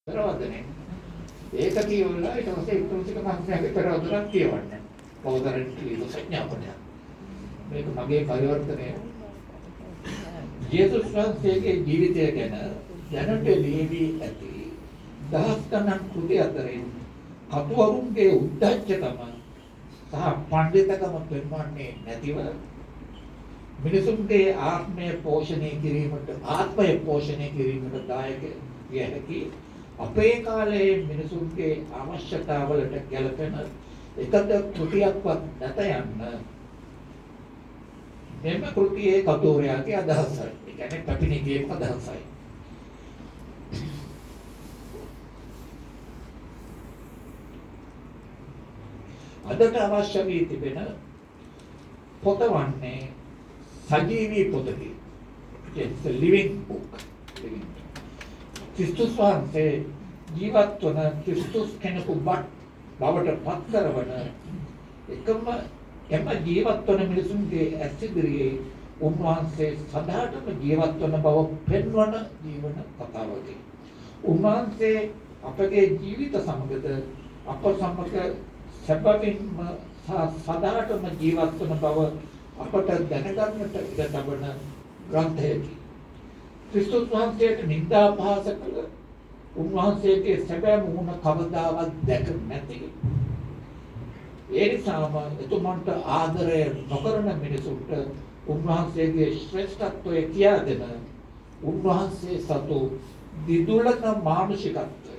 පෙරවදනේ. ඒක කියවලා ඊට පස්සේ ඉක්‍රොසික මහත්මයාගේ පෙරවදනක් කියවන්නේ. පොදරෙන් කියන සංඥාපනය. මේක මගේ පරිවර්තනය. යේසුස් වහන්සේගේ ජීවිතය ගැන දැනට ලියවි ඇති දහස් ගණන් කෘති අතරින් කතුවරුන්ගේ උද්දච්චකම සහ පඬිතකම පෙන්වන්නේ නැතිව මිනිසුන්ගේ ආත්මය පෝෂණය කිරීමට දායක විය හැකි අපේ කාලයේ මිනිසුන්ගේ අවශ්‍යතාවලට ගැලපෙන එකද කෘතියක්වත් නැත යන්න මෙම කෘතියේ කතෝරයාගේ අදහසයි. ඒ කියන්නේ පැපිණිගේ අදහසයි. අදට අවශ්‍ය වී තිබෙන පොත වන්නේ සජීවී පොතකි. It's a living book. ක්‍රිස්තුස් වහන්සේ ජීවත් වන ක්‍රිස්තුස් කෙනෙකු බවට පත් කරවන එම ජීවත් වන මිනිසුන්ගේ ඇස් ඉදිරියේ උන්වහන්සේ සදාටම ජීවත් වන බව පෙන්වන ජීවන කතාවකි. උන්වහන්සේ අපගේ ජීවිත සමගද අප සමග සැබවින්ම සදාටම ජීවත් වන බව අපට දැනගන්නට ඉඩ ලබන ග්‍රන්ථයකි. ක්‍රිස්තුස් වහන්සේට නින්දා අපහාස කළ උන්වහන්සේගේ සැබෑ මුහුණ කවදාවත් දැක නැති. ඒ නිසාම එතුමන්ට ආදරය නොකරන මිනිසුන්ට උන්වහන්සේගේ ශ්‍රේෂ්ඨත්වය කියා දෙන උන්වහන්සේ සතු දිදුලන මානුෂිකත්වය.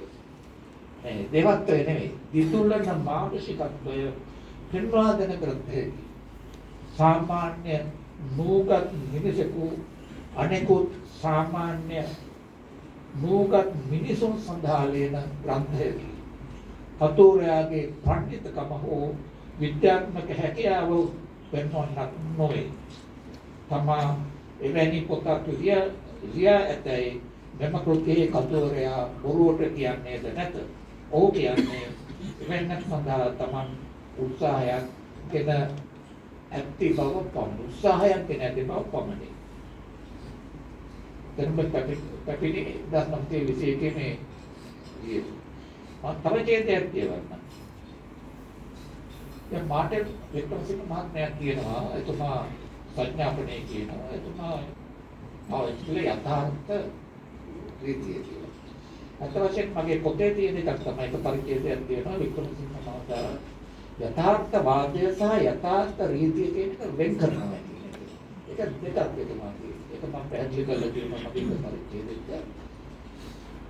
දේවත්වය නෙවෙයි, දිදුලන මානුෂිකත්වය පෙන්වා දෙන ග්‍රන්ථයකි. සාමාන්‍ය නූගත් මිනිසෙකු අනෙකුත් සාමාන්‍ය නූගත් මිනිසුන් සඳහා ලියන ග්‍රන්ථයකි. කතෝරයාගේ පඬිතුකම හෝ විද්‍යාත්මක හැකියාව පෙන්වන්නක් නොවේ. තමා එවැනි පොතක් ලියා ඇතැයි මෙම කෘතියේ කතෝරයා බොරුවට කියන්නේද නැත. ඔහු කියන්නේ එවැන්නක් සඳහා තමන් උත්සාහයක් ගෙන ඇති බව පමණි. දැන් පැපිණි දස්නම්තේ විශේෂයේ මේ තව චේතයක් කියවන්න. දැන් මාර්ටින් වික්‍රමසිංහ මහත්මයා කියනවා එතුමා සංඥාපනයේ කියනවා එතුමා අවශ්‍ය යථාර්ථ රීතිය කියලා. අත වශයෙන් මගේ පොතේ තියෙන එකක් තමයි ඒක පරිච්ඡේදයක් තියෙනවා වික්‍රමසිංහ මහතා යථාර්ථවාදය සහ යථාර්ථ රීතිය කියන එක වෙන් කරනවා කියන එක. ඒක දෙකක් එතුමා කියනවා. ඒක මම පැහැදිලි කරලා තියෙනවා මගේ පරිච්ඡේදෙත්.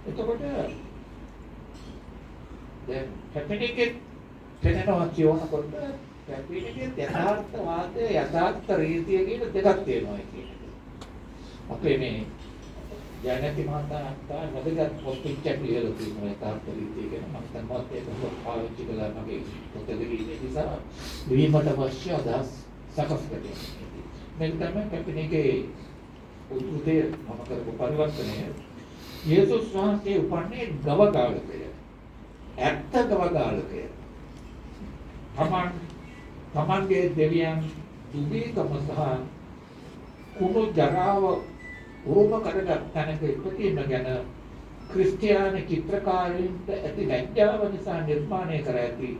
එතකොට දැන් පැපිණිගේ පෙනෙනවා කියනකොට පැපිණිගේ යථාර්ථවාදය යථාර්ථ රීතිය කියන දෙකක් තියෙනවා කියන එක. අපේ මේ ජයනති මහතා වැදගත් පොත්පත්යක් ලියලා තියෙනවා යථාර්ථ රීතිය ගැන. මම දැන්වත් ඒක පාවිච්චි කළා මගේ පොතේදී නිසා ලිවීමට අවශ්‍ය අදහස් සකස් කරගන්න. මේක තමයි පැපිණිගේ උද්ෘතය මම කරපු පරිවර්තනය. යේසුස් වහන්සේ උපන්නේ ගව කාලකය. ඇත්ත ගව කාලකය. තමන්ගේ දෙවියන් දුබීකම සහ කුණු ජරාව උරුම කරගත් තැනක ඉපදීම ගැන ක්‍රිස්තියානි චිත්‍රකාරයින්ට ඇති ලැජ්ජාව නිසා නිර්මාණය කර ඇති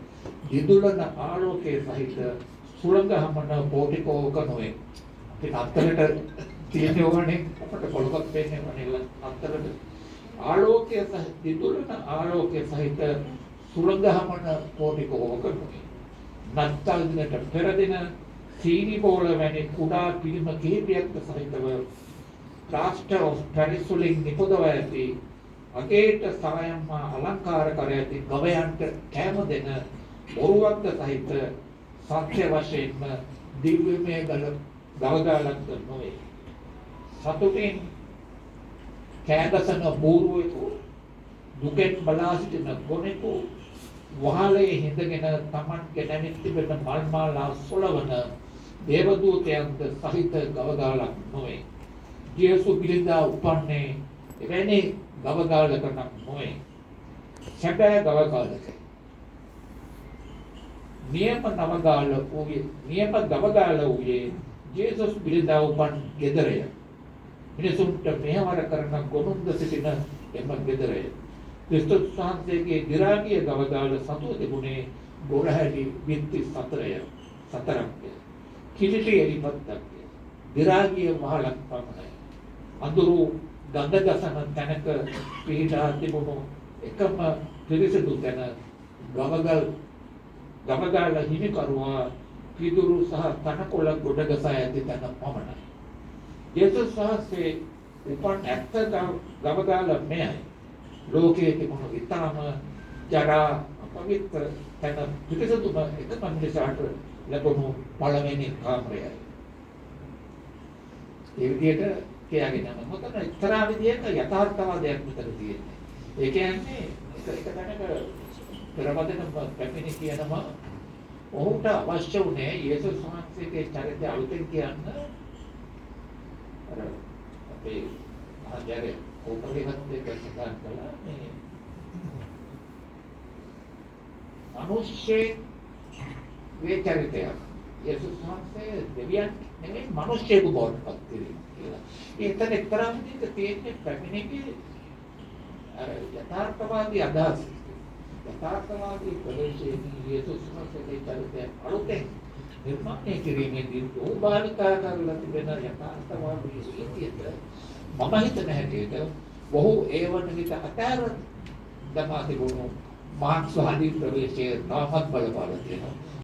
දිදුලන ආලෝකයේ සහිත සුළඟ හමන පෝටිකෝක නොවේ. අපි අත්තරට තියෙනවනේ අපට පොළොවක් පේනවනේ අත්තරට ආලෝකයේ සහ දිදුලන ආලෝකයේ සහිත සුළඟ හමන පෝටිකෝක නොවේ. නත්තල් දිනට පෙර දින සීනි බෝල වැනි කුඩා පිළිම කිහිපයක් සහිතව ප්ලාස්ටර් ඔෆ් පැරිස් වලින් නිපදව ඇති අගේට සායම්ම අලංකාර කර ඇති ගවයන්ට කැම දෙන බොරුවක්ද සහිත සත්‍ය වශයෙන්ම දිව්‍යමය ගවදාලක් නොවේ. සතුටින් කෑගසන බෝරුවෙකු දුකෙන් බලා සිටින ගොනෙකු වහලේ හිඳගෙන තමන්ගේ නැමිත් තිබෙන මල් මාලා සොලවන දේවදූතයන්ද සහිත ගවදාලක් නොවේ. යේසු පිළිදා උපන්නේ එවැනි ගවගාලක නම් නොවේ. සැබෑ ගවගාලකයි. නියම ගවගාල වූයේ යේසුස් පිළිදා උපන් ගෙදරය. මිනිසුන්ට මෙහෙවර කරන ගොනුන්ද සිටින එම ගෙදරය. ක්‍රිස්තුස් වහන්සේගේ දිරාගිය ගවදාල සතුව තිබුණේ ගොරහැඩි බිත්ති 4ක්. කිලිටි එලිපත්තක්. දිරාගිය වහලක් පමණයි. අඳුරු ගඳ ගසන තැනක පිහිටා තිබුණු එකම පිරිසිදු තැන ගවගාල හිමිකරුවා පිදුරු සහ තනකොළ ගොඩගසා ඇති තැන පමණයි. යේසුස් වහන්සේ උපන් ඇත්ත ගවගාල මෙයයි. ලෝකයේ තිබුණු ඉතාම ජරා අපවිත්‍ර තැන පිරිසිදුම එකම මිනිසාට ලැබුණු පළවෙනි කාමරයයි. ඒ විදිහට කියාගෙන යනවා. මොකද එක්තරා විදිහක යථාර්ථවාදයක් විතර තියෙන්නේ. ඒ කියන්නේ එක තැනක පෙරවදන පැමිණි කියනවා ඔහුට අවශ්‍ය වුණේ යේසුස් වහන්සේගේ චරිතය අලුතෙන් කියන්න අර අපේ ආචාර්ය ඕපරිහත් දෙක සඳහන් කළා මේ මිනිස්සේ චරිතය යේසුස් වහන්සේ දෙවියන් නෙමෙයි මිනිස්සෙකු බවට පත් කිරීම කියලා. ඒතන එක්තරා විදිහක තියෙන්නේ පැමිණිගේ අර යථාර්ථවාදී අදහස. යථාර්ථවාදී ප්‍රවේශයේදී යේසුස් වහන්සේගේ චරිතය අලුතෙන් නිර්මාණය කිරීමේදී ඕබාලිකා කරලා තිබෙන යථාර්ථවාදී රීතියට මම හිතන හැටියට බොහෝ ඒවන විට අතර දමා තිබුණු මාක්ස්වාදී ප්‍රවේශයේ තාමත් බලපාලා තියෙනවා.